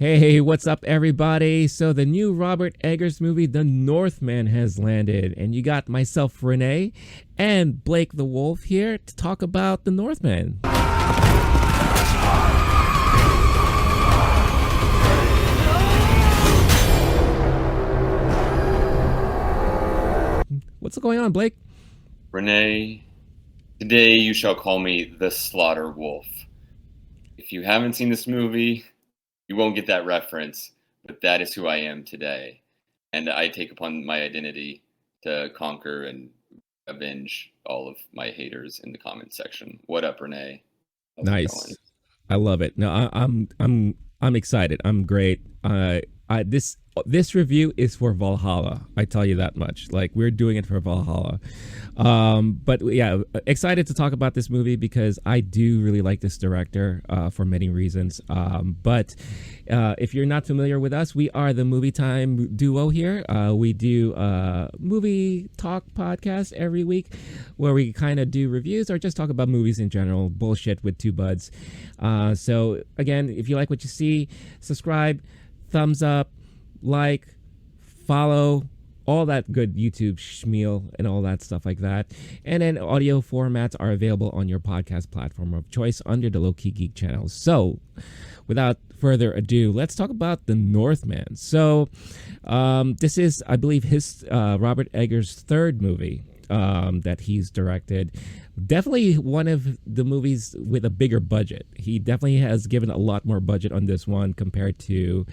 Hey, what's up, everybody? So, the new Robert Eggers movie, The Northman, has landed, and you got myself, Rene, and Blake the Wolf here to talk about The Northman. What's going on, Blake? Rene, today you shall call me the Slaughter Wolf. If you haven't seen this movie, you won't get that reference, but that is who I am today. And I take upon my identity to conquer and avenge all of my haters in the comments section. What up, Rene? How's it going? Nice. I love it. No, I'm excited. I'm great. This review is for Valhalla. I tell you that much. Like, we're doing it for Valhalla. But yeah, excited to talk about this movie because I do really like this director for many reasons. But if you're not familiar with us, we are the MovieTime duo here. We do a movie talk podcast every week where we kind of do reviews or just talk about movies in general, bullshit with two buds. So again, if you like what you see, subscribe, thumbs up, like, follow, all that good YouTube schmeal and all that stuff like that. And then audio formats are available on your podcast platform of choice under the LOWKEY GEEK channel. So without further ado, let's talk about The Northman. So this is, I believe, his Robert Eggers' third movie that he's directed. Definitely one of the movies with a bigger budget. He definitely has given a lot more budget on this one compared to,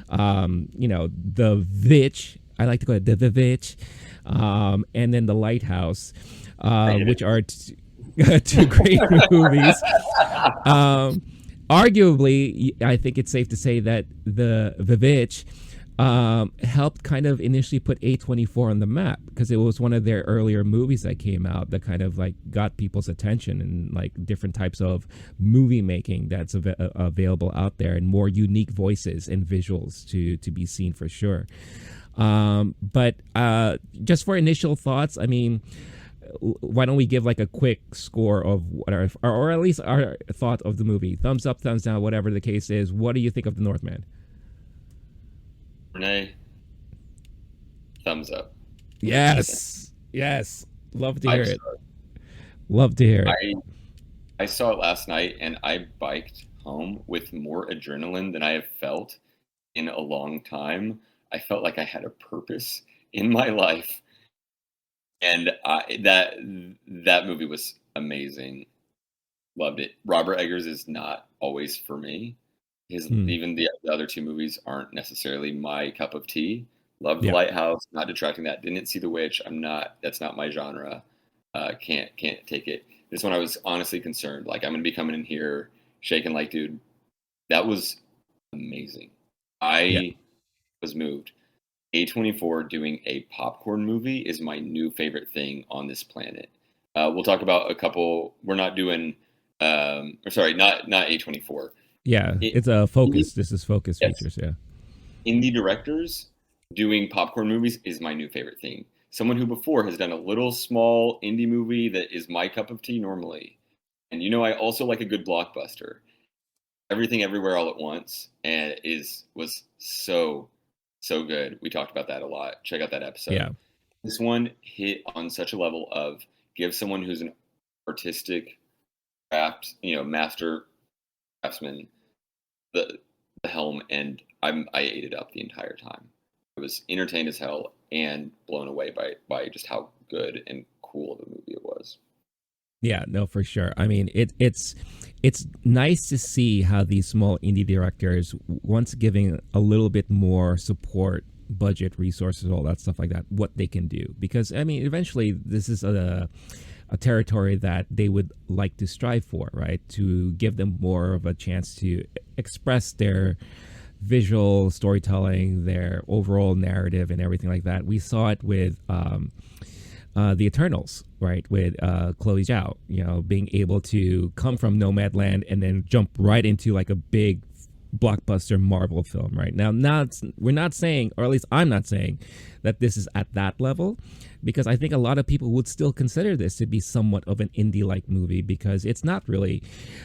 The VVitch. I like to call it The VVitch, and then The Lighthouse, which are two great movies. Arguably, I think it's safe to say that the VVitch helped kind of initially put A24 on the map because it was one of their earlier movies that came out that kind of like got people's attention and like different types of movie making that's available out there and more unique voices and visuals to be seen for sure. But just for initial thoughts, I mean, why don't we give like a quick score of what or at least our thought of the movie? Thumbs up, thumbs down, whatever the case is. What do you think of The Northman? Rene, thumbs up. Yes. Yes. Love to hear it. Five-star. Love to hear it. I saw it last night and I biked home with more adrenaline than I have felt in a long time. I felt like I had a purpose in my life. And that movie was amazing. Loved it. Robert Eggers is not always for me. Even the other two movies aren't necessarily my cup of tea. Loved The Lighthouse, not detracting that. Didn't see The Witch. That's not my genre. Can't take it. This one I was honestly concerned. Like, I'm gonna be coming in here shaking like, dude, that was amazing. I was moved. A24 doing a popcorn movie is my new favorite thing on this planet. We'll talk about a couple. We're not doing, not A24. Yeah, it's a Focus. This is Focus Features, yeah. Indie directors doing popcorn movies is my new favorite thing. Someone who before has done a little small indie movie that is my cup of tea normally. And I also like a good blockbuster. Everything Everywhere All at Once and was so good. We talked about that a lot. Check out that episode. Yeah. This one hit on such a level of give someone who's an artistic master craftsman the helm, and I ate it up the entire time. I was entertained as hell and blown away by just how good and cool the movie it was. Yeah, no, for sure. I mean, it's nice to see how these small indie directors, once giving a little bit more support, budget, resources, all that stuff like that, what they can do. Because I mean, eventually, this is a territory that they would like to strive for, right? To give them more of a chance to express their visual storytelling, their overall narrative, and everything like that. We saw it with The Eternals, right? With Chloe Zhao, being able to come from Nomadland and then jump right into like a big blockbuster Marvel film right now. Now, we're not saying, or at least I'm not saying, that this is at that level, because I think a lot of people would still consider this to be somewhat of an indie-like movie, because it's not really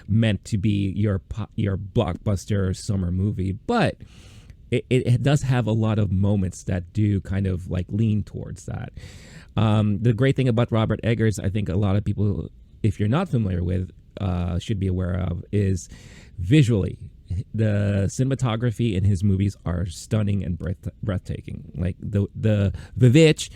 meant to be your blockbuster summer movie, but it does have a lot of moments that do kind of like lean towards that. The great thing about Robert Eggers, I think a lot of people, if you're not familiar with, should be aware of, is visually. The cinematography in his movies are stunning and breathtaking. Like the VVitch,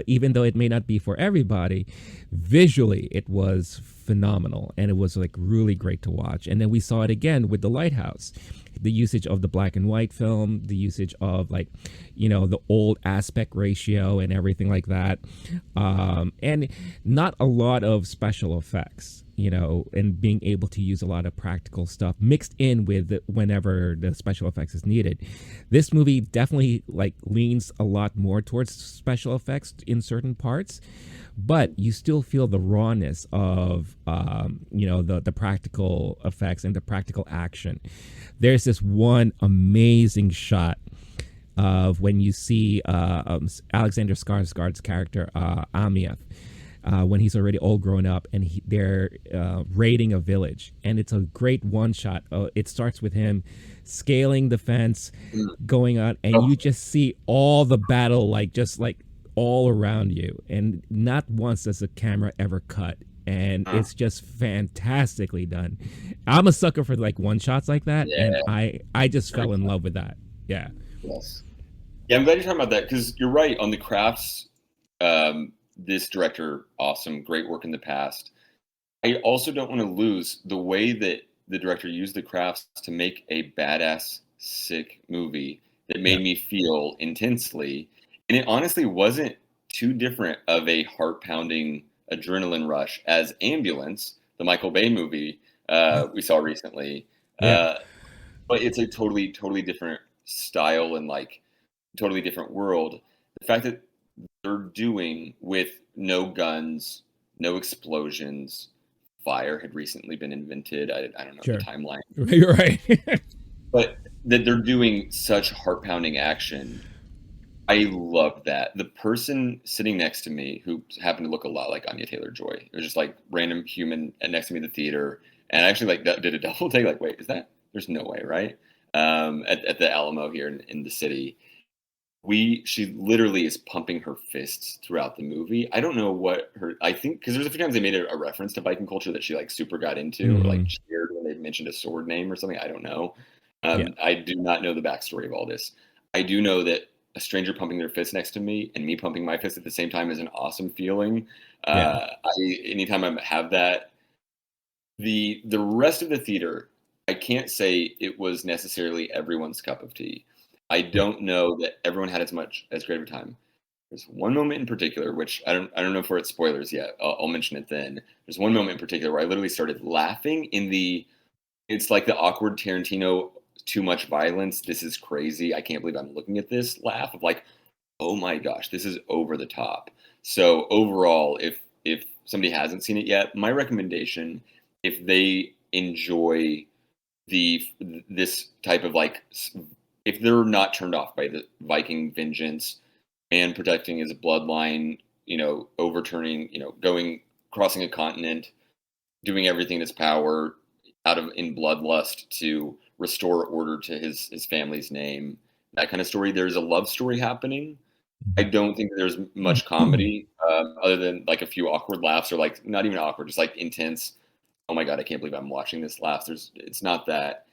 even though it may not be for everybody, visually it was phenomenal, and it was like really great to watch. And then we saw it again with The Lighthouse, the usage of the black and white film, the usage of like, the old aspect ratio and everything like that, and not a lot of special effects, and being able to use a lot of practical stuff mixed in with whenever the special effects is needed. This movie definitely like leans a lot more towards special effects in certain parts, but you still feel the rawness of the practical effects and the practical action. There's this one amazing shot of when you see Alexander Skarsgård's character Amieth, when he's already all grown up, and they're raiding a village, and it's a great one shot. It starts with him scaling the fence, going on, and you just see all the battle just all around you, and not once does the camera ever cut, and it's just fantastically done. I'm a sucker for like one shots like that, and I just fell in love with that. Yeah. Yes. Yeah, I'm glad you're talking about that, because you're right on the crafts. This director, awesome, great work in the past. I also don't want to lose the way that the director used the crafts to make a badass, sick movie that made me feel intensely. And it honestly wasn't too different of a heart-pounding adrenaline rush as Ambulance, the Michael Bay movie we saw recently. But it's a totally, totally different style and like totally different world. The fact that they're doing with no guns, no explosions. Fire had recently been invented. I don't know the timeline. You're right. But that they're doing such heart-pounding action. I love that. The person sitting next to me, who happened to look a lot like Anya Taylor-Joy, it was just like random human next to me in the theater, and I actually did a double take. Like, wait, is that? There's no way, right? At the Alamo here in the city. She literally is pumping her fists throughout the movie. I don't know I think, because there's a few times they made a reference to Viking culture that she like super got into, or like cheered when they mentioned a sword name or something. I don't know. I do not know the backstory of all this. I do know that a stranger pumping their fist next to me and me pumping my fist at the same time is an awesome feeling. Anytime I have that, the rest of the theater, I can't say it was necessarily everyone's cup of tea. I don't know that everyone had as great of a time. There's one moment in particular, which I don't know if we're at spoilers yet. I'll mention it then. There's one moment in particular where I literally started laughing it's like the awkward Tarantino, too much violence, this is crazy, I can't believe I'm looking at this laugh of like, oh my gosh, this is over the top. So overall, if somebody hasn't seen it yet, my recommendation, if they enjoy this type of like, if they're not turned off by the Viking vengeance and protecting his bloodline, overturning, crossing a continent, doing everything in his power in bloodlust to restore order to his family's name, that kind of story. There's a love story happening. I don't think there's much comedy other than like a few awkward laughs, or like not even awkward, just like intense. Oh my God, I can't believe I'm watching this laughs. It's not that.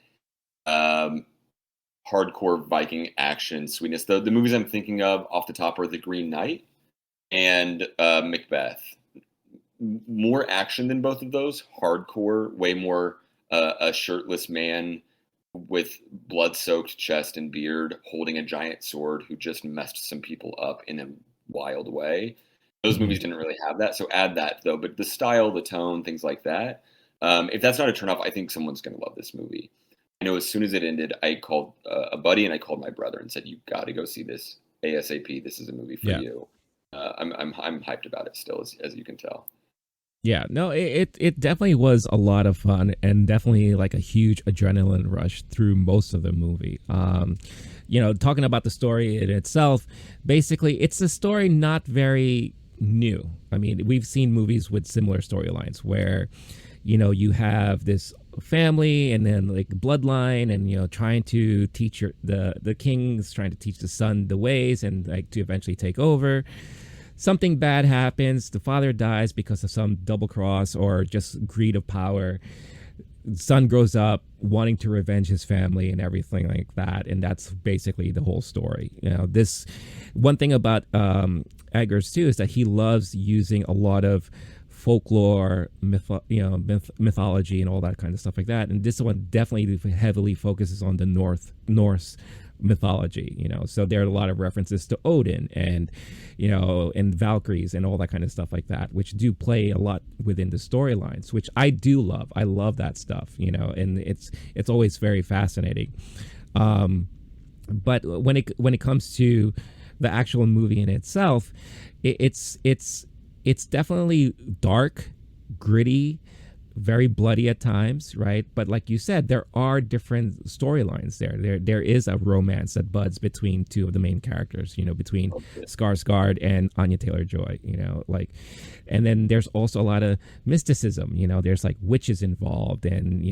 Hardcore Viking action sweetness. The movies I'm thinking of off the top are The Green Knight and Macbeth. More action than both of those. Hardcore, way more a shirtless man with blood-soaked chest and beard holding a giant sword who just messed some people up in a wild way. Those movies didn't really have that, so add that though. But the style, the tone, things like that. If that's not a turnoff, I think someone's going to love this movie. I know as soon as it ended, I called a buddy and I called my brother and said, "You got to go see this ASAP. This is a movie for you." I'm hyped about it still, as you can tell. Yeah, no, it definitely was a lot of fun and definitely like a huge adrenaline rush through most of the movie. Talking about the story in itself, basically, it's a story not very new. I mean, we've seen movies with similar storylines where, you have this family and then like bloodline and trying to teach the king's trying to teach the son the ways and like to eventually take over. Something bad happens, the father dies because of some double cross or just greed of power. The son grows up wanting to revenge his family and everything like that, and that's basically the whole story. This one thing about Eggers too is that he loves using a lot of folklore, mythology, and all that kind of stuff like that. And this one definitely heavily focuses on the Norse mythology. So there are a lot of references to Odin and Valkyries and all that kind of stuff like that, which do play a lot within the storylines, which I do love. I love that stuff, and it's always very fascinating. But when it comes to the actual movie in itself, it's definitely dark, gritty, very bloody at times, right? But like you said, there are different storylines there. There is a romance that buds between two of the main characters, between Skarsgård and Anya Taylor-Joy, and then there's also a lot of mysticism. There's like witches involved and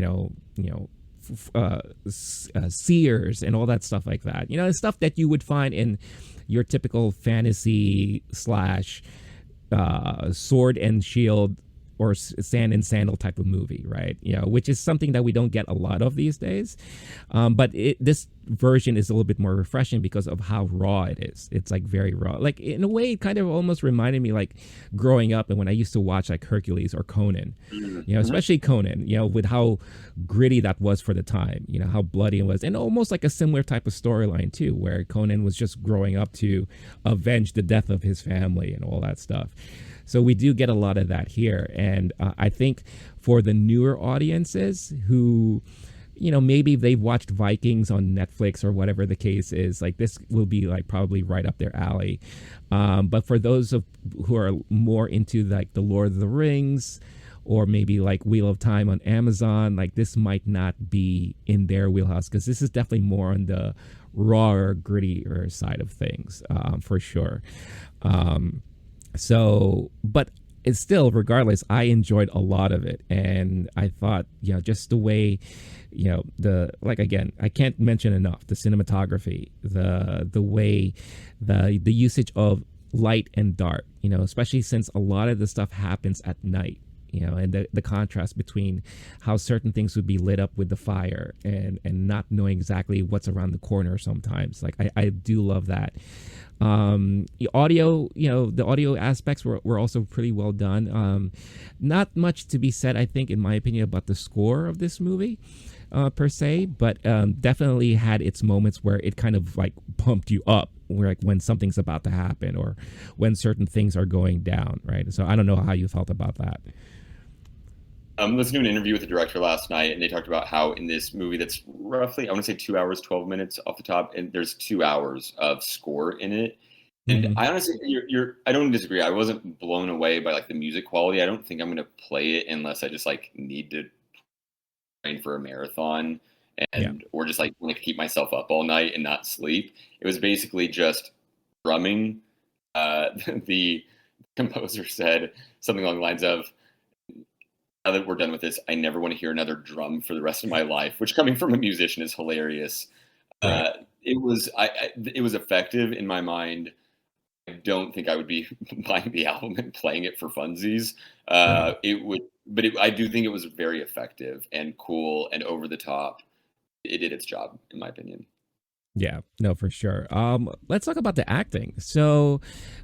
seers and all that stuff like that. Stuff that you would find in your typical fantasy slash sword and shield or sand and sandal type of movie, right? Which is something that we don't get a lot of these days. But this version is a little bit more refreshing because of how raw it is. It's like very raw. Like in a way, it kind of almost reminded me like growing up and when I used to watch like Hercules or Conan, especially Conan, with how gritty that was for the time, how bloody it was. And almost like a similar type of storyline too, where Conan was just growing up to avenge the death of his family and all that stuff. So we do get a lot of that here. And I think for the newer audiences who, maybe they've watched Vikings on Netflix or whatever the case is, like this will be like probably right up their alley. But for those who are more into like the Lord of the Rings or maybe like Wheel of Time on Amazon, like this might not be in their wheelhouse because this is definitely more on the rawer, grittier side of things, for sure. But it's still, regardless, I enjoyed a lot of it. And I thought, just the way, again, I can't mention enough, the cinematography, the way, the usage of light and dark, especially since a lot of the stuff happens at night, and the contrast between how certain things would be lit up with the fire and not knowing exactly what's around the corner sometimes. Like, I do love that. The audio, the audio aspects were also pretty well done. Not much to be said, I think, in my opinion, about the score of this movie, per se, but definitely had its moments where it kind of like pumped you up, where like when something's about to happen or when certain things are going down, right? So I don't know how you felt about that. Listening to an interview with the director last night, and they talked about how in this movie that's roughly, I want to say 2 hours, 12 minutes off the top, and there's 2 hours of score in it. And Mhm. I honestly, I don't disagree. I wasn't blown away by like the music quality. I don't think I'm going to play it unless I just like need to train for a marathon Yeah. or just like want to keep myself up all night and not sleep. It was basically just drumming. The composer said something along the lines of, now that we're done with this, I never want to hear another drum for the rest of my life, which coming from a musician is hilarious. Right. It was effective in my mind. I don't think I would be buying the album and playing it for funsies. Right. I do think it was very effective and cool and over the top. It did its job, in my opinion. Yeah, no, for sure. Let's talk about the acting. So,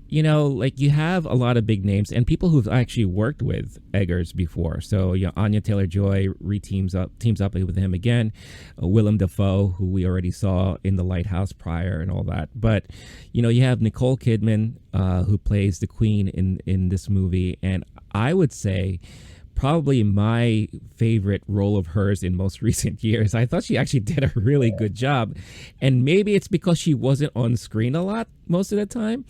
like you have a lot of big names and people who've actually worked with Eggers before. So, Anya Taylor-Joy teams up with him again. Willem Dafoe, who we already saw in The Lighthouse prior and all that. But, you have Nicole Kidman, who plays the Queen in this movie, and I would say probably my favorite role of hers in most recent years. I thought she actually did a really good job. And maybe it's because she wasn't on screen a lot most of the time.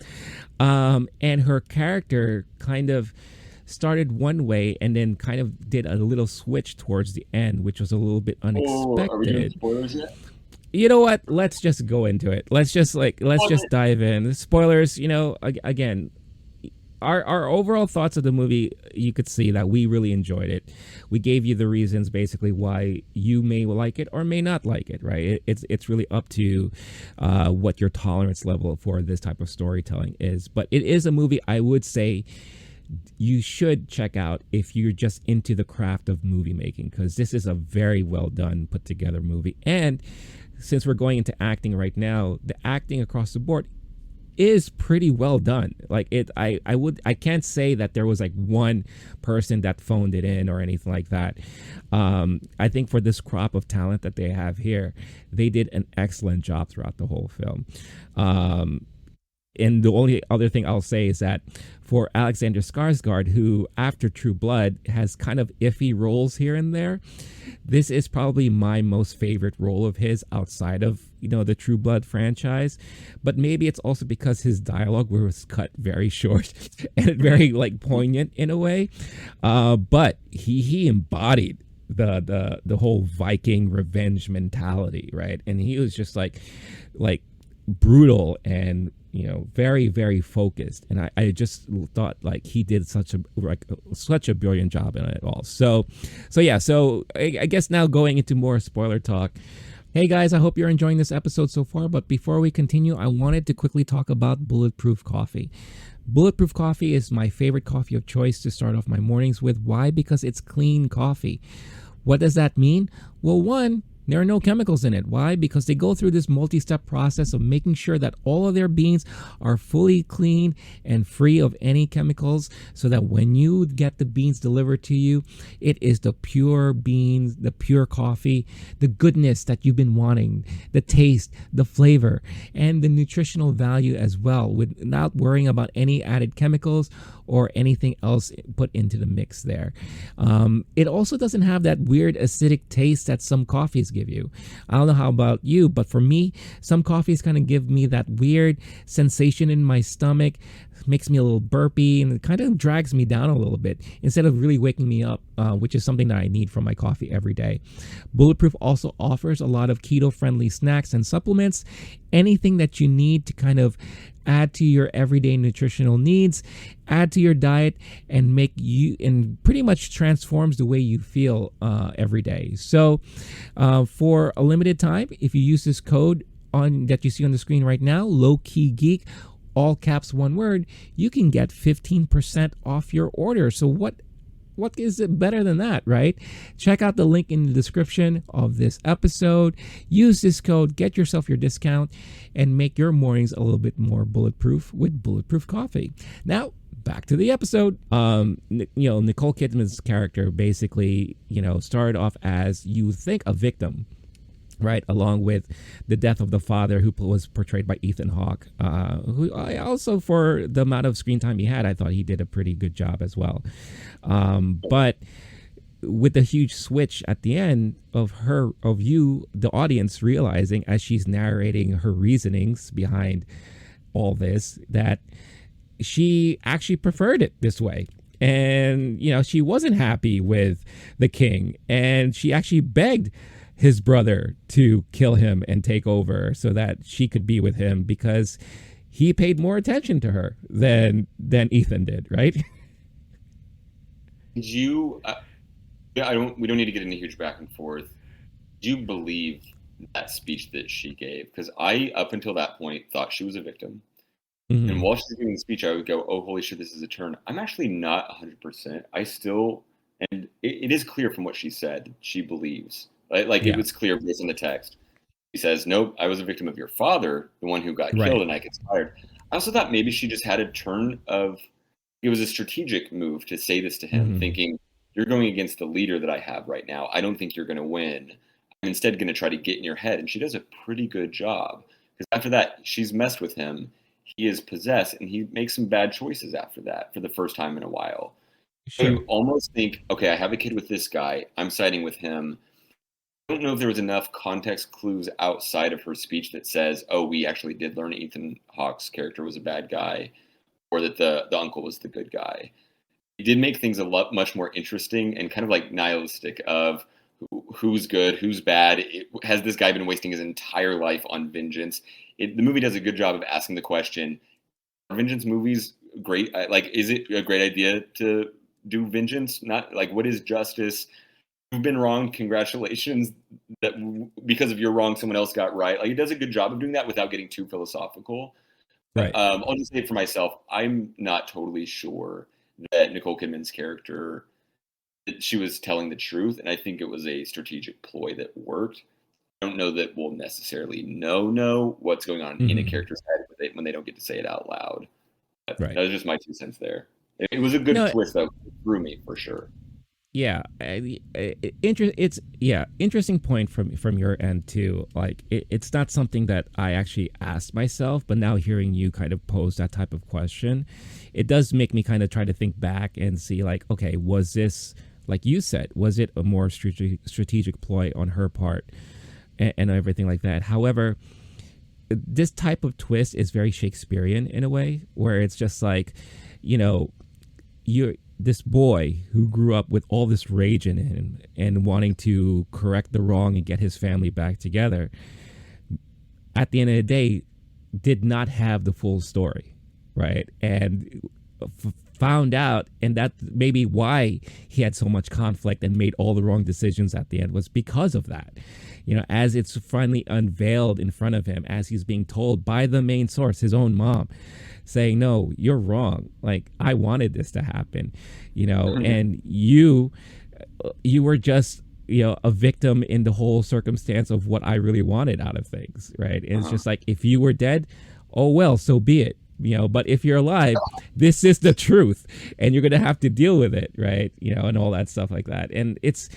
And her character kind of started one way and then kind of did a little switch towards the end, which was a little bit Oh, are we doing unexpected. spoilers yet? You know what? Let's just go into it. Let's Well, just dive in. Spoilers, again, our overall thoughts of the movie, you could see that we really enjoyed it. We gave you the reasons basically why you may like it or may not like it, right? It's really up to what your tolerance level for this type of storytelling is. But it is a movie I would say you should check out if you're just into the craft of movie making, because this is a very well done, put together movie. And since we're going into acting right now, the acting across the board is pretty well done. Like I can't say that there was like one person that phoned it in or anything like that. I think for this crop of talent that they have here, they did an excellent job throughout the whole film. And the only other thing I'll say is that for Alexander Skarsgård, who after True Blood has kind of iffy roles here and there, this is probably my most favorite role of his outside of, the True Blood franchise. But maybe it's also because his dialogue was cut very short and very like poignant in a way. But he embodied the whole Viking revenge mentality, right? And he was just like brutal and very, very focused. And I just thought like he did such a brilliant job in it all. So I guess now going into more spoiler talk. Hey guys, I hope you're enjoying this episode so far, but before we continue, I wanted to quickly talk about Bulletproof Coffee. Bulletproof Coffee is my favorite coffee of choice to start off my mornings with. Why? Because it's clean coffee. What does that mean? Well, one, there are no chemicals in it. Why? Because they go through this multi-step process of making sure that all of their beans are fully clean and free of any chemicals, so that when you get the beans delivered to you, it is the pure beans, the pure coffee, the goodness that you've been wanting, the taste, the flavor, and the nutritional value as well, without worrying about any added chemicals or anything else put into the mix there. It also doesn't have that weird acidic taste that some coffees give you. I don't know how about you, but for me, some coffees kind of give me that weird sensation in my stomach, makes me a little burpy, and it kind of drags me down a little bit instead of really waking me up, which is something that I need from my coffee every day. Bulletproof also offers a lot of keto-friendly snacks and supplements, anything that you need to kind of add to your everyday nutritional needs, add to your diet, and pretty much transforms the way you feel every day. So for a limited time, if you use this code that you see on the screen right now, LOWKEY GEEK, all caps, one word, you can get 15% off your order. So what is it better than that, right? Check out the link in the description of this episode. Use this code, get yourself your discount, and make your mornings a little bit more bulletproof with Bulletproof Coffee. Now, back to the episode. Nicole Kidman's character basically, started off as, you would think, a victim, right, along with the death of the father, who was portrayed by Ethan Hawke, who I also, for the amount of screen time he had, I thought he did a pretty good job as well. But with the huge switch at the end of you, the audience, realizing as she's narrating her reasonings behind all this, that she actually preferred it this way. And, she wasn't happy with the king, and she actually begged his brother to kill him and take over so that she could be with him, because he paid more attention to her than Ethan did, right? Did you? We don't need to get into huge back and forth. Do you believe that speech that she gave? Because I, up until that point, thought she was a victim. Mm-hmm. And while she's giving the speech, I would go, "Oh, holy shit, this is a turn." I'm actually not 100%. I still, and it is clear from what she said, she believes. It was clear based on the text. He says, "Nope, I was a victim of your father, the one who got killed, and I conspired." I also thought maybe she just had a turn of, it was a strategic move to say this to him, thinking, "You're going against the leader that I have right now. I don't think you're going to win. I'm instead going to try to get in your head." And she does a pretty good job, because after that, she's messed with him. He is possessed, and he makes some bad choices after that for the first time in a while. Sure. So you almost think, okay, I have a kid with this guy. I'm siding with him. I don't know if there was enough context clues outside of her speech that says, "Oh, we actually did learn Ethan Hawke's character was a bad guy," or that the uncle was the good guy. it did make things a lot much more interesting and kind of like nihilistic of who's good, who's bad. Has this guy been wasting his entire life on vengeance? The movie does a good job of asking the question: are vengeance movies great? Like, is it a great idea to do vengeance? Not like, what is justice? You've been wrong. Congratulations, that because of your wrong, someone else got right. Like, it does a good job of doing that without getting too philosophical. Right. I'll just say it for myself. I'm not totally sure that Nicole Kidman's character, that she was telling the truth, and I think it was a strategic ploy that worked. I don't know that we'll necessarily know what's going on in a character's head when they don't get to say it out loud. But Right. that was just my 2 cents there. It was a good No, twist, though. It threw me for sure. yeah, interesting point from your end too. Like, it's not something that I actually asked myself, but now hearing you kind of pose that type of question, it does make me kind of try to think back and see, like, okay, was this, like you said, was it a more strategic ploy on her part, and everything like that? However, this type of twist is very Shakespearean in a way, where it's just like, you're this boy who grew up with all this rage in him and wanting to correct the wrong and get his family back together, at the end of the day, did not have the full story, right? And found out, and that maybe why he had so much conflict and made all the wrong decisions at the end was because of that. As it's finally unveiled in front of him, as he's being told by the main source, his own mom, saying, no, you're wrong. Like, I wanted this to happen, and you were just, a victim in the whole circumstance of what I really wanted out of things. Right. And it's just like, if you were dead, oh, well, so be it. But if you're alive, this is the truth, and you're going to have to deal with it. Right. And all that stuff like that. And it's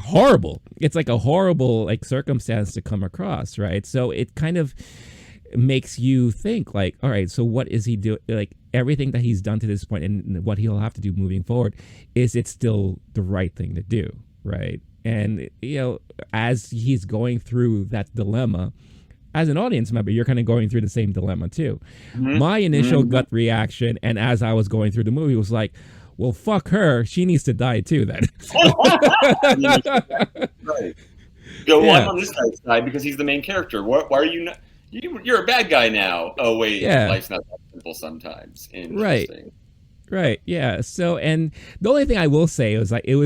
horrible. It's like a horrible, like, circumstance to come across. Right. So it kind of makes you think, like, all right, so what is he doing? Like, everything that he's done to this point and what he'll have to do moving forward, is it still the right thing to do? Right. And, as he's going through that dilemma, as an audience member, you're kind of going through the same dilemma too. My initial gut reaction, and as I was going through the movie, was like, well, fuck her. She needs to die too then. Right. Go on this guy's side because he's the main character. Why are you not? You're a bad guy now. Oh, wait. Yeah. Life's not that simple sometimes. Right. Right. Yeah. So, and the only thing I will say is, like, it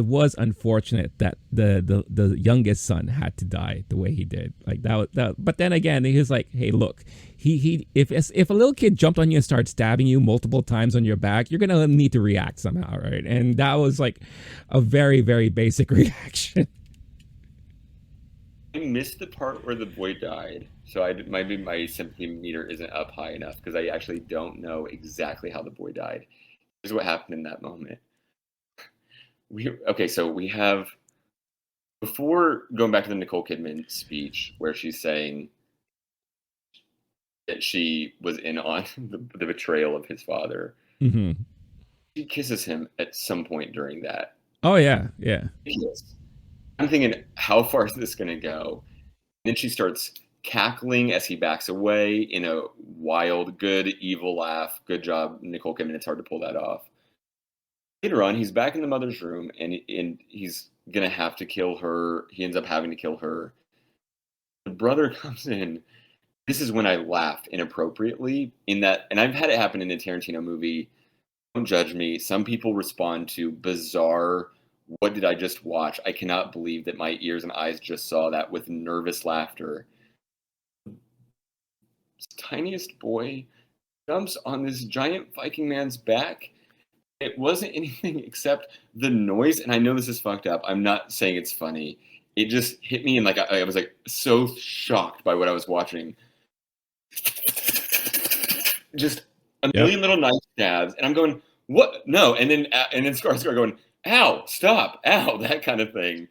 was unfortunate that the youngest son had to die the way he did. Like, that. But then again, he was like, hey, look, if a little kid jumped on you and started stabbing you multiple times on your back, you're gonna need to react somehow, right? And that was like a very, very basic reaction. I missed the part where the boy died, so maybe my sympathy meter isn't up high enough because I actually don't know exactly how the boy died. Here's what happened in that moment. So we have, before going back to the Nicole Kidman speech where she's saying that she was in on the betrayal of his father. Mm-hmm. She kisses him at some point during that. Oh yeah, yeah. I'm thinking, how far is this going to go? And then she starts cackling as he backs away in a wild, good, evil laugh. Good job, Nicole Kidman. It's hard to pull that off. Later on, he's back in the mother's room, and he's going to have to kill her. He ends up having to kill her. The brother comes in. This is when I laughed inappropriately in that, and I've had it happen in a Tarantino movie. Don't judge me. Some people respond to bizarre, what did I just watch? I cannot believe that my ears and eyes just saw that, with nervous laughter. This tiniest boy jumps on this giant Viking man's back. It wasn't anything except the noise, and I know this is fucked up. I'm not saying it's funny. It just hit me, and like I was like so shocked by what I was watching. Just a million little knife stabs, and I'm going, what? No, and then Skarsgård going, ow, stop, ow, that kind of thing.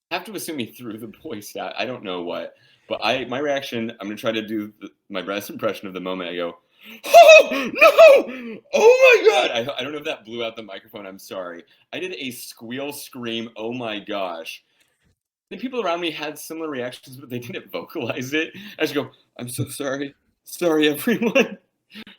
I have to assume he threw the boy stat. I don't know what, but my reaction, I'm going to try to do my best impression of the moment. I go, oh, no, oh my God. I don't know if that blew out the microphone. I'm sorry. I did a squeal scream, oh my gosh. The people around me had similar reactions, but they didn't vocalize it. I just go, I'm so sorry. Sorry, everyone.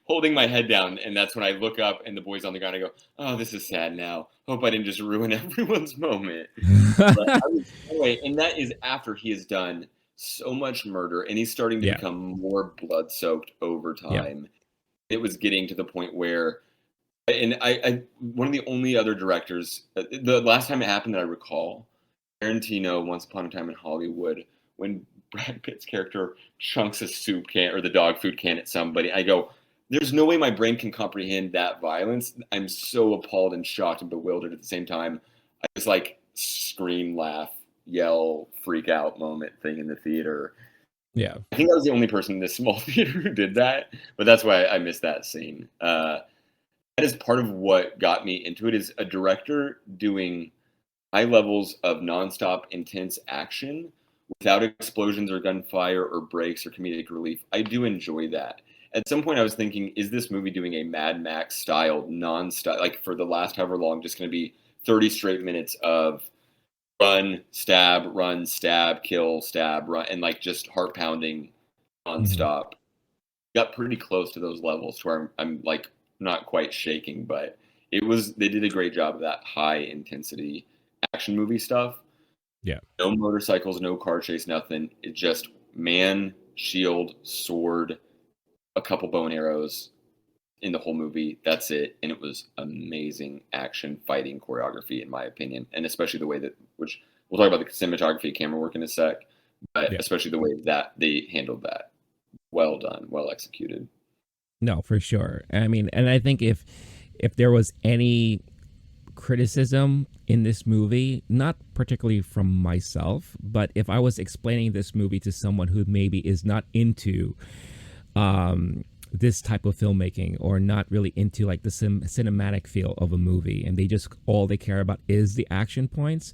holding my head down, and that's when I look up and the boy's on the ground. I go, "Oh, this is sad now. Hope I didn't just ruin everyone's moment." But anyway, and that is after he has done so much murder, and he's starting to Yeah. become more blood soaked over Yeah. time. It was getting to the point where, and I one of the only other directors, the last time it happened that I recall, Tarantino, Once Upon a Time in Hollywood, when Brad Pitt's character chunks a soup can or the dog food can at somebody. I go, there's no way my brain can comprehend that violence. I'm so appalled and shocked and bewildered at the same time. I was like scream, laugh, yell, freak out moment thing in the theater. Yeah. I think I was the only person in this small theater who did that, but that's why I missed that scene. That is part of what got me into it, is a director doing high levels of nonstop intense action without explosions or gunfire or breaks or comedic relief. I do enjoy that. At some point I was thinking, is this movie doing a Mad Max style nonstop, like for the last however long, just going to be 30 straight minutes of run, stab, kill, stab, run, and like just heart pounding Mm-hmm. nonstop. Got pretty close to those levels to where I'm like not quite shaking, but they did a great job of that high intensity action movie stuff. Yeah. No motorcycles, no car chase, nothing. It just man, shield, sword, a couple bow and arrows in the whole movie. That's it. And it was amazing action fighting choreography, in my opinion. And especially the way that, which we'll talk about the cinematography, camera work in a sec, but Yeah. especially the way that they handled that. Well done, well executed. No, for sure. I mean, and I think if there was any criticism in this movie, not particularly from myself, but if I was explaining this movie to someone who maybe is not into this type of filmmaking, or not really into like the cinematic feel of a movie, and they just all they care about is the action points,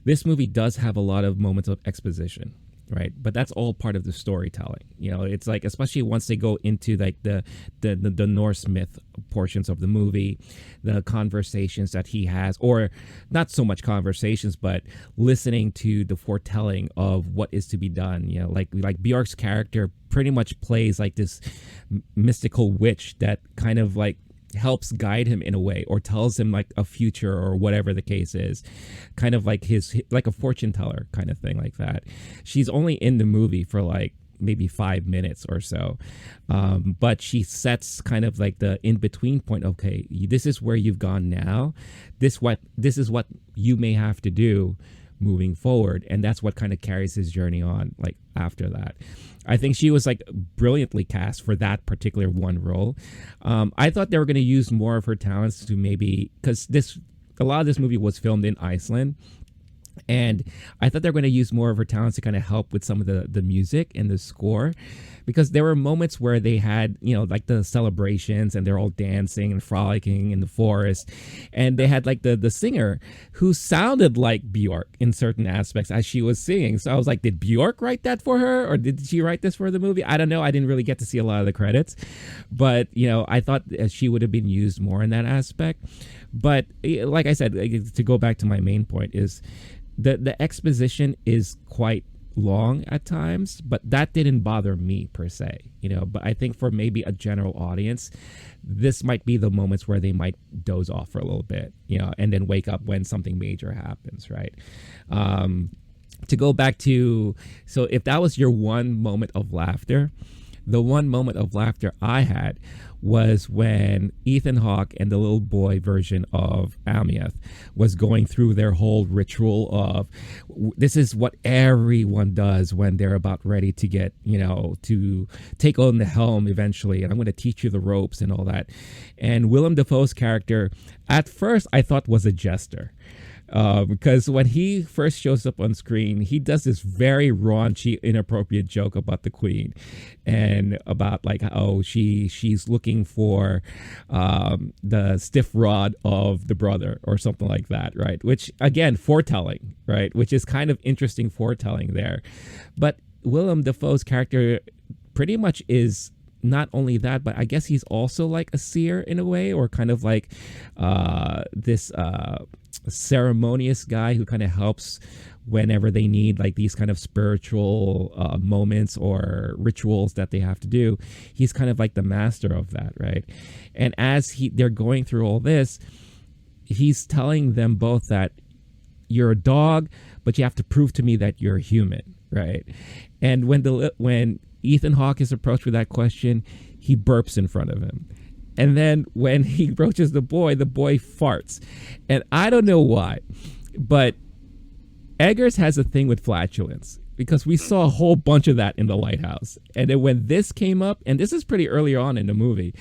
this movie does have a lot of moments of exposition, right? But that's all part of the storytelling. You know, it's like, especially once they go into like the Norse myth portions of the movie, the conversations that he has, or not so much conversations, but listening to the foretelling of what is to be done. You know, like Bjork's character pretty much plays like this mystical witch that kind of like helps guide him in a way, or tells him like a future or whatever the case is, kind of like his like a fortune teller kind of thing like that. She's only in the movie for like maybe 5 minutes or so, but she sets kind of like the in-between point. Okay, this is where you've gone now, this is what you may have to do moving forward, and that's what kind of carries his journey on like after that. I think she was like brilliantly cast for that particular one role. I thought they were going to use more of her talents to maybe, because a lot of this movie was filmed in Iceland, and I thought they were going to use more of her talents to kind of help with some of the music and the score, because there were moments where they had, you know, like the celebrations and they're all dancing and frolicking in the forest, and they had like the singer who sounded like Bjork in certain aspects as she was singing. So I was like, did Bjork write that for her, or did she write this for the movie? I don't know. I didn't really get to see a lot of the credits, but you know, I thought she would have been used more in that aspect. But like I said, to go back to my main point, is the exposition is quite long at times, but that didn't bother me per se, you know. But I think for maybe a general audience, this might be the moments where they might doze off for a little bit, you know, and then wake up when something major happens, right? To go back to, so if that was your one moment of laughter, the one moment of laughter I had was when Ethan Hawke and the little boy version of Amieth was going through their whole ritual of, this is what everyone does when they're about ready to get, you know, to take on the helm eventually, and I'm going to teach you the ropes and all that. And Willem Dafoe's character, at first I thought was a jester. Because when he first shows up on screen, he does this very raunchy, inappropriate joke about the queen, and about like, oh, she's looking for the stiff rod of the brother or something like that, right? Which again, foretelling, right? Which is kind of interesting foretelling there. But Willem Dafoe's character pretty much is not only that, but I guess he's also like a seer in a way, or kind of like this ceremonious guy who kind of helps whenever they need like these kind of spiritual moments or rituals that they have to do. He's kind of like the master of that, right? And as they're going through all this, he's telling them both that you're a dog, but you have to prove to me that you're a human, right? And when Ethan Hawke is approached with that question, he burps in front of him. And then when he approaches the boy farts. And I don't know why, but Eggers has a thing with flatulence, because we saw a whole bunch of that in The Lighthouse. And then when this came up, and this is pretty early on in the movie,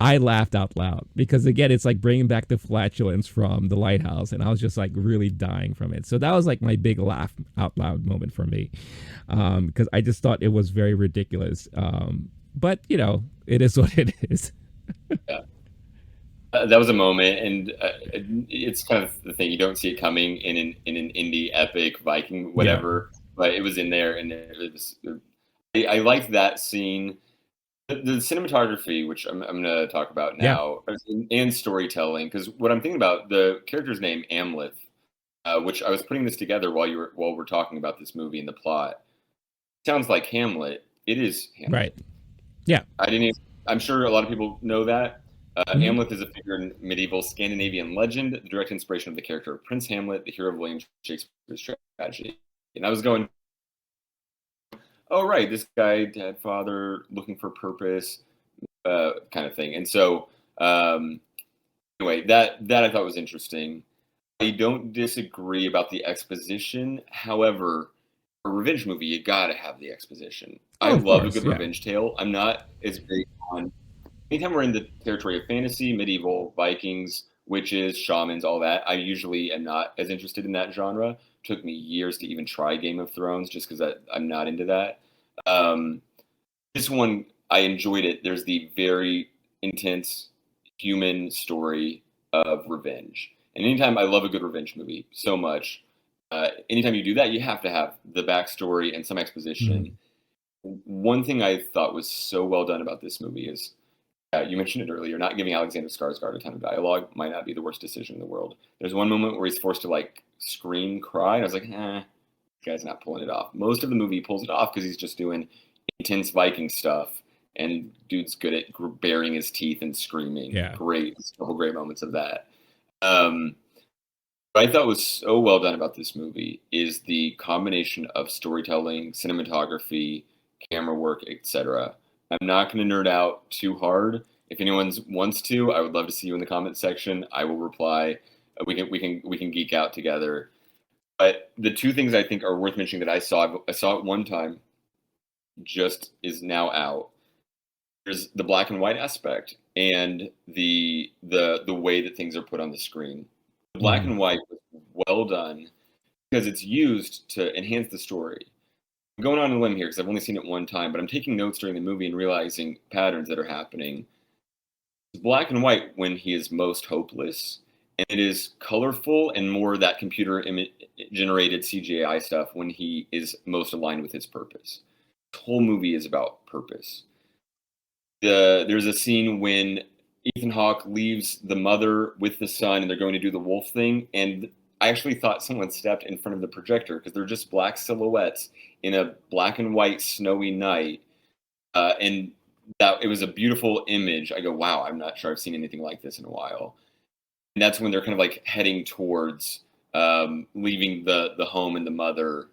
I laughed out loud, because again, it's like bringing back the flatulence from The Lighthouse, and I was just like really dying from it. So that was like my big laugh out loud moment for me, because I just thought it was very ridiculous. But you know, it is what it is. Yeah. That was a moment, and it's kind of the thing, you don't see it coming in an indie epic Viking whatever, but it was in there, and it was. I liked that scene, the cinematography, which I'm going to talk about now, and storytelling, because what I'm thinking about, the character's name Amleth, which I was putting this together while we're talking about this movie and the plot. Sounds like Hamlet. It is Hamlet. Right. Yeah. I'm sure a lot of people know that. Hamlet is a figure in medieval Scandinavian legend, the direct inspiration of the character of Prince Hamlet, the hero of William Shakespeare's tragedy. And I was going, oh, right, this guy, dad, father, looking for purpose, kind of thing. And so, anyway, that I thought was interesting. I don't disagree about the exposition. However, a revenge movie, you gotta have the exposition. I love a good revenge tale. I'm not as big on, anytime we're in the territory of fantasy, medieval, Vikings, witches, shamans, all that, I usually am not as interested in that genre. It took me years to even try Game of Thrones, just because I'm not into that. This one, I enjoyed it. There's the very intense human story of revenge. And anytime, I love a good revenge movie so much. Anytime you do that, you have to have the backstory and some exposition. One thing I thought was so well done about this movie is, you mentioned it earlier, not giving Alexander Skarsgård a ton of dialogue might not be the worst decision in the world. There's one moment where he's forced to like scream, cry, and I was like, this guy's not pulling it off. Most of the movie he pulls it off because he's just doing intense Viking stuff, and dude's good at baring his teeth and screaming. Yeah. Great, a couple great moments of that. What I thought was so well done about this movie is the combination of storytelling, cinematography, camera work, etc. I'm not going to nerd out too hard. If anyone wants to, I would love to see you in the comments section. I will reply. We can geek out together. But the two things I think are worth mentioning that I saw it one time, just is now out. There's the black and white aspect and the way that things are put on the screen. The black and white was well done because it's used to enhance the story. I'm going on a limb here because I've only seen it one time, but I'm taking notes during the movie and realizing patterns that are happening. It's black and white when he is most hopeless, and it is colorful and more that computer generated CGI stuff when he is most aligned with his purpose. The whole movie is about purpose. There's a scene when Ethan Hawke leaves the mother with the son, and they're going to do the wolf thing, and I actually thought someone stepped in front of the projector because they're just black silhouettes in a black and white snowy night. And that it was a beautiful image. I go, wow, I'm not sure I've seen anything like this in a while. And that's when they're kind of like heading towards leaving the home and the mother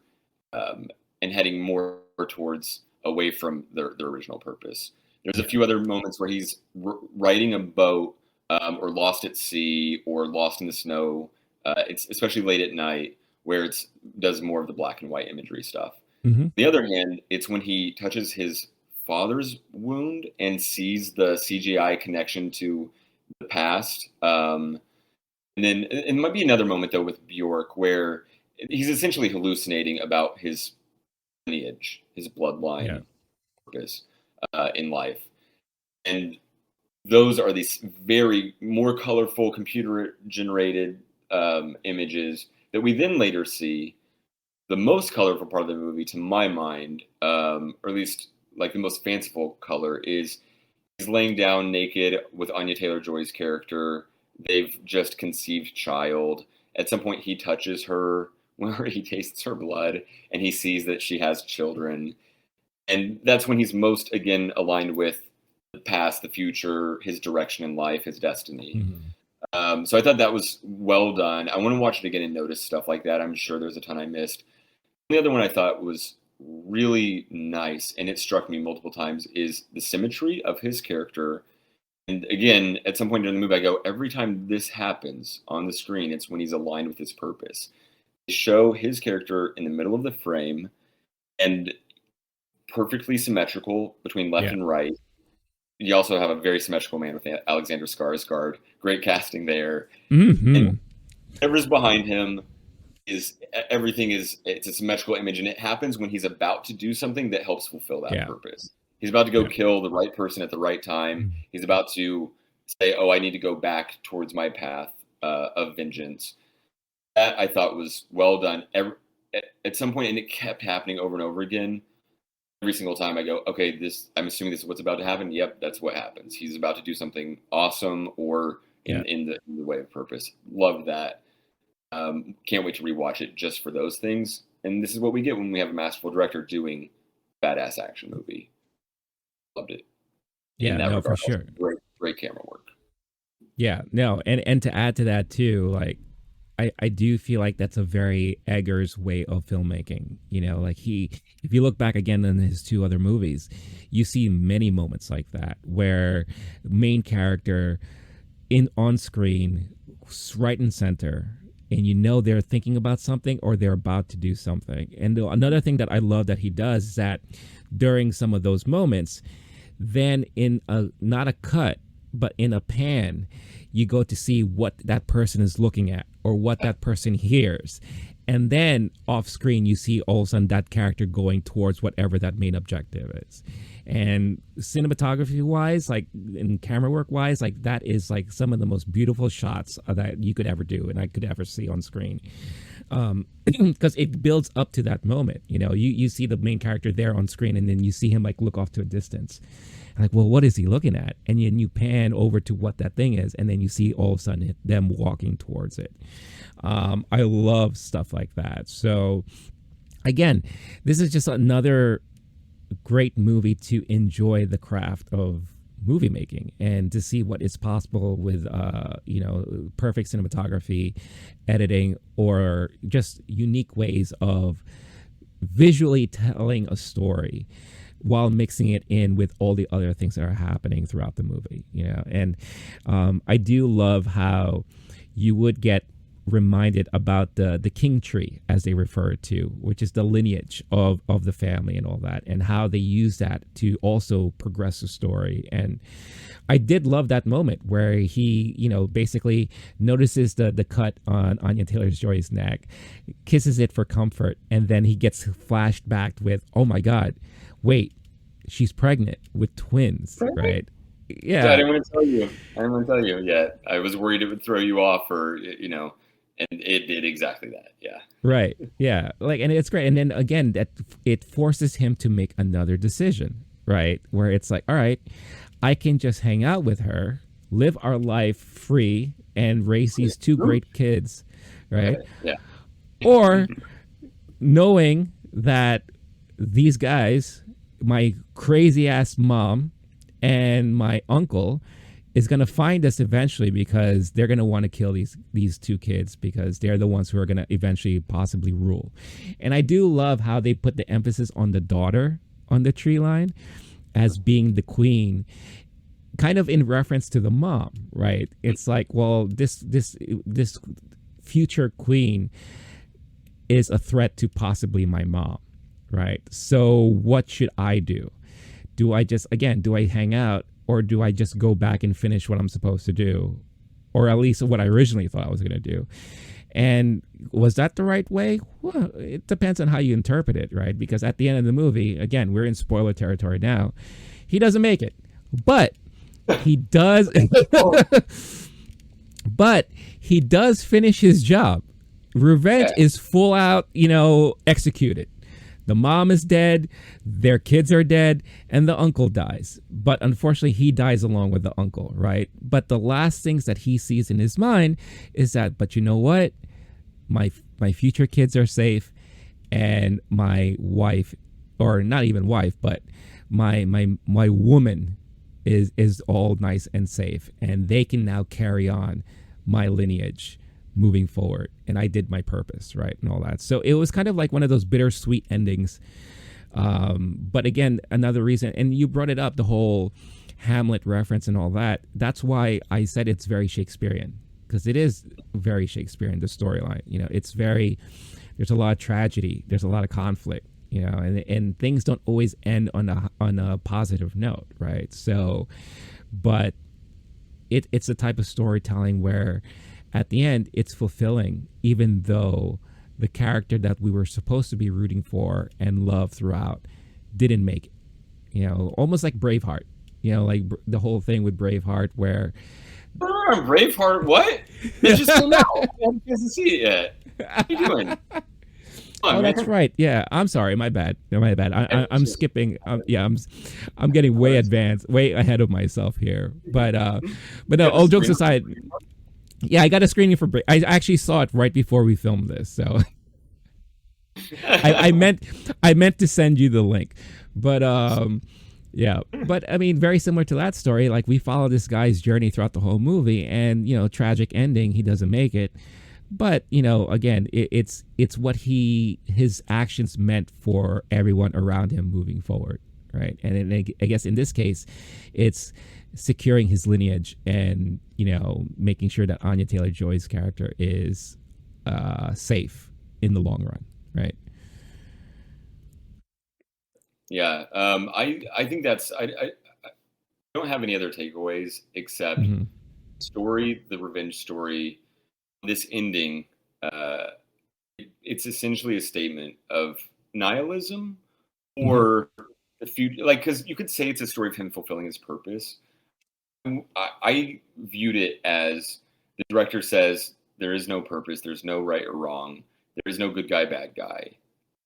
and heading more towards away from their original purpose. There's a few other moments where he's riding a boat or lost at sea or lost in the snow. It's especially late at night where it does more of the black and white imagery stuff. On the other hand, it's when he touches his father's wound and sees the CGI connection to the past. And then it might be another moment, though, with Bjork, where he's essentially hallucinating about his lineage, his bloodline purpose in life. And those are these very more colorful computer-generated images that we then later see. The most colorful part of the movie, to my mind, or at least like the most fanciful color, is he's laying down naked with Anya Taylor-Joy's character. They've just conceived child. At some point, he touches her where he tastes her blood and he sees that she has children. And that's when he's most, again, aligned with the past, the future, his direction in life, his destiny. So I thought that was well done. I want to watch it again and notice stuff like that. I'm sure there's a ton I missed. The other one I thought was really nice, and it struck me multiple times, is the symmetry of his character. And again, at some point during the movie, I go, every time this happens on the screen, it's when he's aligned with his purpose. They show his character in the middle of the frame and perfectly symmetrical between left and right. You also have a very symmetrical man with Alexander Skarsgård. Great casting there. And whatever's behind him is everything it's a symmetrical image, and it happens when he's about to do something that helps fulfill that purpose. He's about to go kill the right person at the right time. He's about to say, oh, I need to go back towards my path of vengeance. That I thought was well done. At some point, and it kept happening over and over again. Every single time I go, okay, I'm assuming this is what's about to happen. Yep, that's what happens. He's about to do something awesome or in the way of purpose. Love that. Can't wait to rewatch it just for those things. And this is what we get when we have a masterful director doing badass action movie. Loved it. Yeah, no, for sure. Great camera work. Yeah, no, and to add to that too, like I do feel like that's a very Eggers way of filmmaking. You know, like if you look back again in his two other movies, you see many moments like that where main character on screen, right in center, and you know they're thinking about something or they're about to do something. And another thing that I love that he does is that during some of those moments, then in not a cut, but in a pan, you go to see what that person is looking at or what that person hears. And then off screen, you see all of a sudden that character going towards whatever that main objective is. And cinematography wise, like in camera work wise, like that is like some of the most beautiful shots that you could ever do and I could ever see on screen. Because it builds up to that moment. You know, you see the main character there on screen and then you see him like look off to a distance. Like, well, what is he looking at? And then you pan over to what that thing is, and then you see all of a sudden them walking towards it. I love stuff like that. So, again, this is just another great movie to enjoy the craft of movie making and to see what is possible with, perfect cinematography, editing, or just unique ways of visually telling a story while mixing it in with all the other things that are happening throughout the movie, you know. And I do love how you would get reminded about the king tree, as they refer to, which is the lineage of the family and all that, and how they use that to also progress the story. And I did love that moment where he, you know, basically notices the cut on Anya Taylor-Joy's neck, kisses it for comfort, and then he gets flashed back with, oh my God, wait, she's pregnant with twins, right? Yeah. I didn't want to tell you yet. I was worried it would throw you off, or, you know, and it did exactly that. Yeah. Right. Yeah. Like, and it's great. And then again, that it forces him to make another decision, right? Where it's like, all right, I can just hang out with her, live our life free, and raise these two great kids, right? Yeah. Or knowing that these guys, my crazy ass mom and my uncle, is going to find us eventually because they're going to want to kill these two kids because they're the ones who are going to eventually possibly rule. And I do love how they put the emphasis on the daughter on the tree line as being the queen, kind of in reference to the mom, right? It's like, well, this future queen is a threat to possibly my mom, right? So what should I do? Do I hang out, or do I just go back and finish what I'm supposed to do? Or at least what I originally thought I was going to do. And was that the right way? Well, it depends on how you interpret it, right? Because at the end of the movie, again, we're in spoiler territory now, he doesn't make it. But he does but he does finish his job. Revenge is full out, executed. The mom is dead, their kids are dead, and the uncle dies. But unfortunately, he dies along with the uncle, right? But the last things that he sees in his mind is that, but you know what? My my future kids are safe, and my wife, or not even wife, but my woman is all nice and safe, and they can now carry on my lineage moving forward, and I did my purpose, right, and all that. So it was kind of like one of those bittersweet endings. But again, another reason, and you brought it up, the whole Hamlet reference and all that. That's why I said it's very Shakespearean, because it is very Shakespearean, the storyline. It's very, there's a lot of tragedy, there's a lot of conflict, and things don't always end on a positive note, right? So, but it's a type of storytelling where at the end it's fulfilling, even though the character that we were supposed to be rooting for and love throughout didn't make it. Almost like Braveheart. Like the whole thing with Braveheart, where Braveheart, what? It just came out. I haven't see it yet. What are you doing? Oh, that's right. Yeah, I'm sorry. My bad. I'm skipping. I'm getting way advanced, way ahead of myself here. But no. All jokes aside, yeah, I got a screening for. I actually saw it right before we filmed this, so I meant to send you the link, but yeah. But I mean, very similar to that story. Like, we follow this guy's journey throughout the whole movie, and tragic ending. He doesn't make it. But again, it's what his actions meant for everyone around him moving forward, right? And I guess in this case, it's securing his lineage and making sure that Anya Taylor-Joy's character is safe in the long run, right? Yeah, I think that's I don't have any other takeaways except story, the revenge story. This ending, it's essentially a statement of nihilism or the future. Like, because you could say it's a story of him fulfilling his purpose. I viewed it as the director says there is no purpose, there's no right or wrong, there is no good guy, bad guy.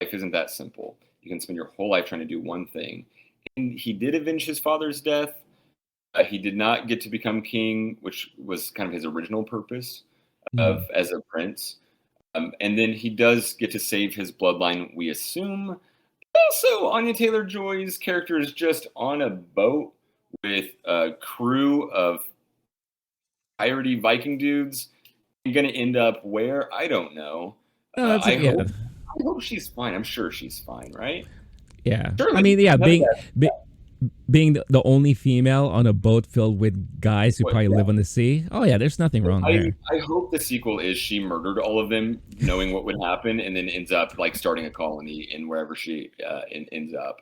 Life isn't that simple. You can spend your whole life trying to do one thing. And he did avenge his father's death. He did not get to become king, which was kind of his original purpose as a prince. And then he does get to save his bloodline, we assume. Also, Anya Taylor-Joy's character is just on a boat with a crew of piratey Viking dudes. You're going to end up where? I don't know. I hope she's fine. I'm sure she's fine, right? Yeah. Surely, I mean, yeah, being the only female on a boat filled with guys who probably live on the sea. Oh, yeah, there's nothing wrong there. I hope the sequel is she murdered all of them, knowing what would happen, and then ends up like starting a colony in wherever she ends up.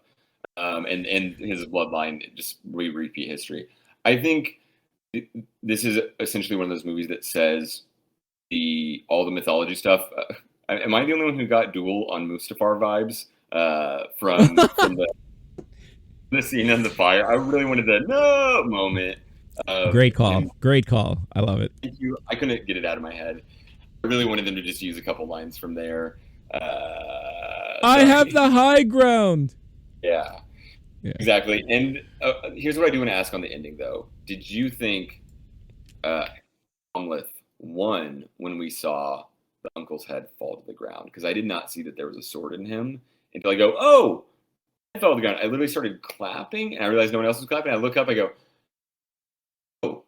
And his bloodline just repeat history. I think this is essentially one of those movies that says all the mythology stuff. Am I the only one who got Duel on Mustafar vibes from the scene on the fire? I really wanted the no moment. Great call. Great call. I love it. Thank you. I couldn't get it out of my head. I really wanted them to just use a couple lines from there. I have the high ground. Yeah. Exactly. And here's what I do want to ask on the ending, though. Did you think Hamlet won when we saw the uncle's head fall to the ground? Because I did not see that there was a sword in him until I go, oh, I fell to the ground. I literally started clapping, and I realized no one else was clapping. I look up, I go, oh,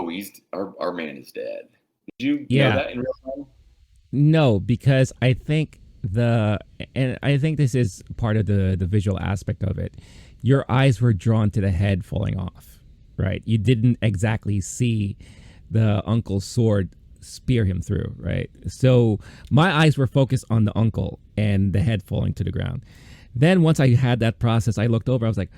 he's our man is dead. Did you know that in real time? No, because I think this is part of the visual aspect of it. Your eyes were drawn to the head falling off, right? You didn't exactly see the uncle's sword spear him through, right? So my eyes were focused on the uncle and the head falling to the ground. Then once I had that process, I looked over, I was like,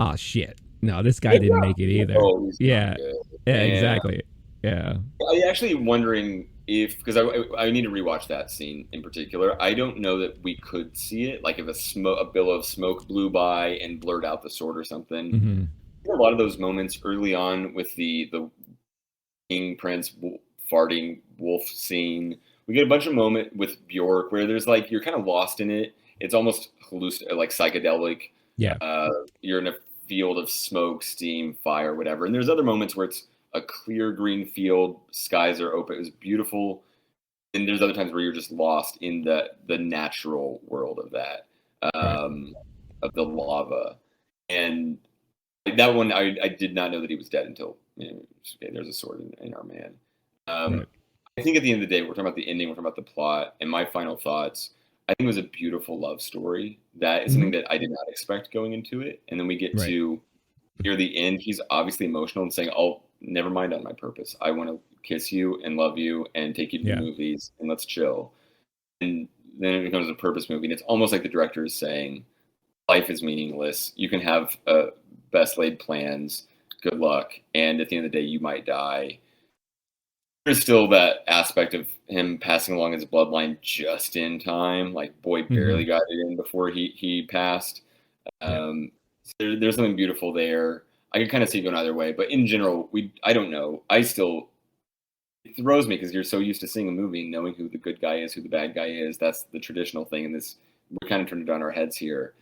oh shit, no, this guy didn't make it either. Oh, yeah, exactly. Yeah. I'm actually wondering if, because I need to rewatch that scene in particular. I don't know that we could see it, like if a billow of smoke blew by and blurred out the sword or something. A lot of those moments early on with the king prince farting wolf scene, we get a bunch of moment with Bjork where there's like you're kind of lost in it. It's almost like psychedelic. Yeah. You're in a field of smoke, steam, fire, whatever. And there's other moments where it's a clear green field, skies are open. It was beautiful. and there's other times where you're just lost in the natural world of that, Right. of the lava. And that one, I did not know that he was dead until, okay, there's a sword in our man. Right. I think at the end of the day, we're talking about the ending, we're talking about the plot, and my final thoughts. I think it was a beautiful love story. That is Hmm. something that I did not expect going into it. And then we get Right. to near the end, he's obviously emotional and saying, "Oh, never mind on my purpose. I want to kiss you and love you and take you to the Yeah. movies and let's chill." And then it becomes a purpose movie, and it's almost like the director is saying, "Life is meaningless. You can have best laid plans. Good luck, and at the end of the day, you might die." There's still that aspect of him passing along his bloodline just in time. Like, boy Hmm. barely got it in before he passed. Yeah. So there's something beautiful there. I can kind of see it going either way, but in general, I don't know. I still it throws me because you're so used to seeing a movie, knowing who the good guy is, who the bad guy is. That's the traditional thing, and this we're kind of turned it on our heads here,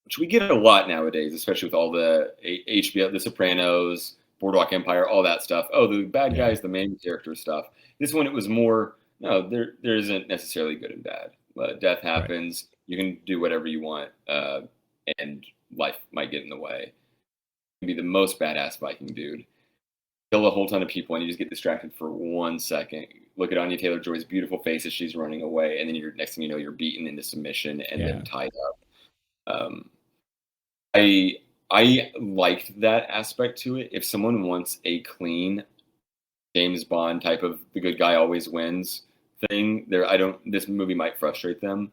which we get a lot nowadays, especially with all the HBO, The Sopranos, Boardwalk Empire, all that stuff. Oh, the bad guy Yeah. is the main character stuff. This one, it was more, no, there isn't necessarily good and bad. Death Right. happens. You can do whatever you want, and life might get in the way. You can be the most badass Viking dude. Kill a whole ton of people, and you just get distracted for 1 second. Look at Anya Taylor-Joy's beautiful face as she's running away, and then you're next thing you know, you're beaten into submission and then Yeah. tied up. Um, I I liked that aspect to it. If someone wants a clean James Bond type of the good guy always wins thing, there I don't this movie might frustrate them.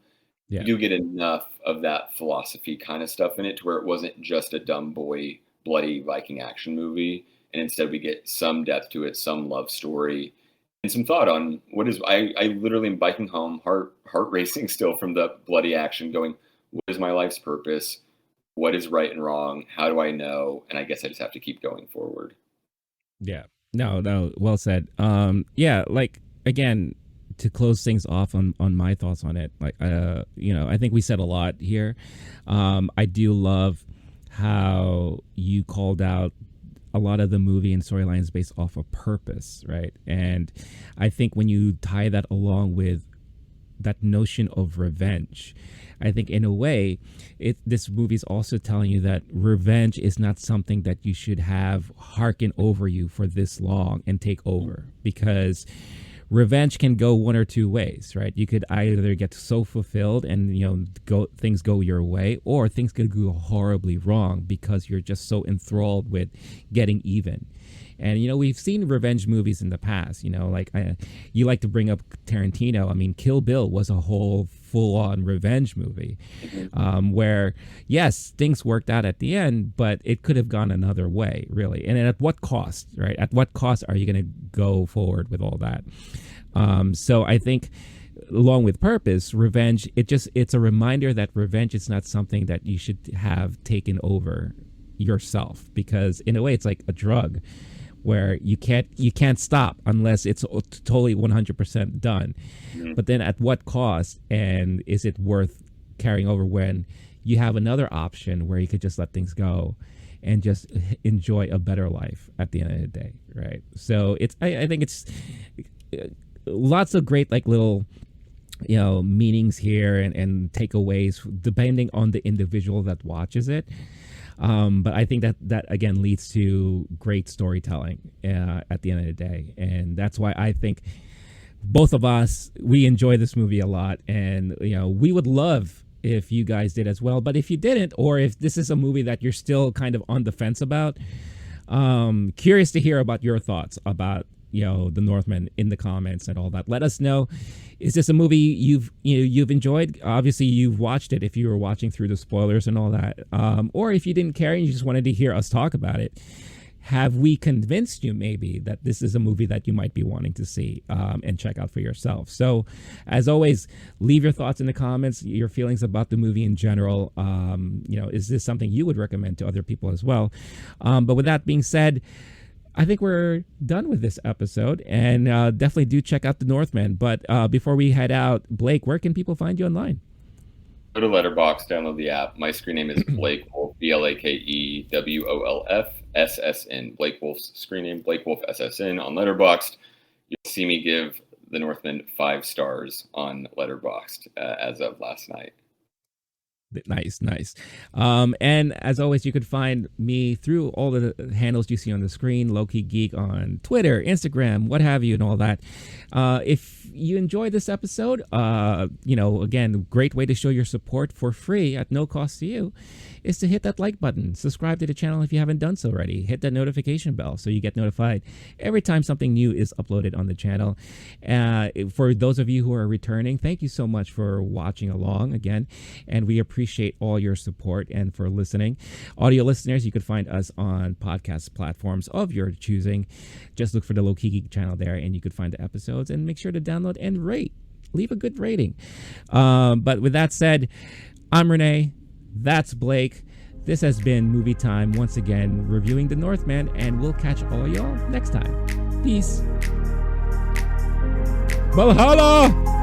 You Yeah. do get enough of that philosophy kind of stuff in it to where it wasn't just a dumb boy bloody Viking action movie, and instead we get some depth to it, some love story, and some thought on what is I literally am biking home, heart racing still from the bloody action, going, what is my life's purpose? What is right and wrong? How do I know? And I guess I just have to keep going forward. Yeah. No, no, well said. Yeah, like again, to close things off on my thoughts on it, like I think we said a lot here. I do love how you called out a lot of the movie and storylines based off of purpose, right? And I think when you tie that along with that notion of revenge, I think in a way, this movie is also telling you that revenge is not something that you should have harken over you for this long and take over, because revenge can go one or two ways, right? You could either get so fulfilled and things go your way, or things could go horribly wrong because you're just so enthralled with getting even. And we've seen revenge movies in the past. You like to bring up Tarantino. I mean, Kill Bill was a whole full-on revenge movie, where yes, things worked out at the end, but it could have gone another way, really. And at what cost, right? At what cost are you going to go forward with all that? So I think, along with purpose, revenge, it's a reminder that revenge is not something that you should have taken over yourself, because in a way it's like a drug where you can't stop unless it's totally 100% done. But then at what cost, and is it worth carrying over when you have another option where you could just let things go and just enjoy a better life at the end of the day, right? So I think it's lots of great like little meanings here and takeaways depending on the individual that watches it. But I think that again leads to great storytelling at the end of the day, and that's why I think both of us, we enjoy this movie a lot, and we would love if you guys did as well. But if you didn't, or if this is a movie that you're still kind of on the fence about, curious to hear about your thoughts about the Northman in the comments and all that. Let us know. Is this a movie you've enjoyed? Obviously, you've watched it if you were watching through the spoilers and all that, or if you didn't care and you just wanted to hear us talk about it. Have we convinced you maybe that this is a movie that you might be wanting to see and check out for yourself? So, as always, leave your thoughts in the comments, your feelings about the movie in general. Is this something you would recommend to other people as well? But with that being said, I think we're done with this episode, and definitely do check out the Northman. But before we head out, Blake, where can people find you online? Go to Letterboxd, download the app. My screen name is Blake Wolf, BLAKEWOLFSSN. Blake Wolf's screen name, Blake Wolf SSN on Letterboxd. You'll see me give The Northman 5 stars on Letterboxd as of last night. Nice. And as always, you could find me through all the handles you see on the screen, Lowkey Geek on Twitter, Instagram, what have you, and all that. If you enjoyed this episode, again, great way to show your support for free at no cost to you is to hit that like button. Subscribe to the channel if you haven't done so already. Hit that notification bell so you get notified every time something new is uploaded on the channel. For those of you who are returning, thank you so much for watching along again, and we appreciate all your support and for listening. Audio listeners, you could find us on podcast platforms of your choosing. Just look for the Lowkey Geek channel there, and you could find the episodes, and make sure to download and rate. Leave a good rating. But with that said, I'm Rene. That's Blake. This has been Movie Time, once again reviewing The Northman, and we'll catch all y'all next time. Peace. Valhalla!